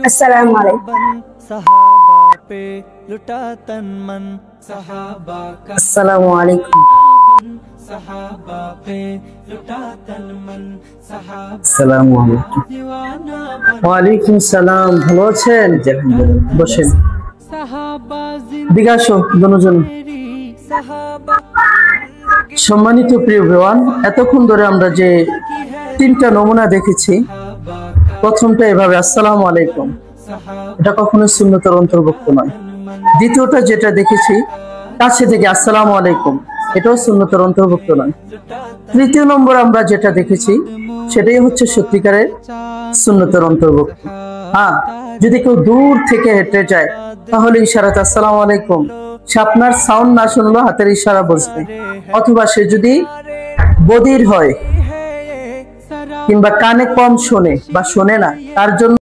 अस्सलामु अलैकुम। अस्सलामु अलैकुम। अस्सलामु अलैकुम। ওয়ালাইকুম সালাম। ভালো আছেন? বসেন। দিকে আসো দুজন। সম্মানিত প্রিয় ভিউয়ার, এতক্ষণ ধরে আমরা যে তিনটা নমুনা দেখেছি, প্রথমটা এভাবে আসসালামু আলাইকুম, এটা কখনো সুন্নতের অন্তর্ভুক্ত নয়। দ্বিতীয়টা যেটা দেখেছি কাছে থেকে আসসালামু আলাইকুম, এটাও সুন্নতের অন্তর্ভুক্ত নয়। তৃতীয় নম্বর আমরা যেটা দেখেছি সেটাই হচ্ছে সত্যিকারের সুন্নতের অন্তর্ভুক্ত। হ্যাঁ, যদি কেউ দূর থেকে হেঁটে যায় তাহলে ইশারাতে আসসালামু আলাইকুম, সে আপনার সাউন্ড না শুনলেও হাতের ইশারা বুঝবে। অথবা সে যদি বধির হয় কিংবা কানে কম শোনে বা শোনে না, তার জন্য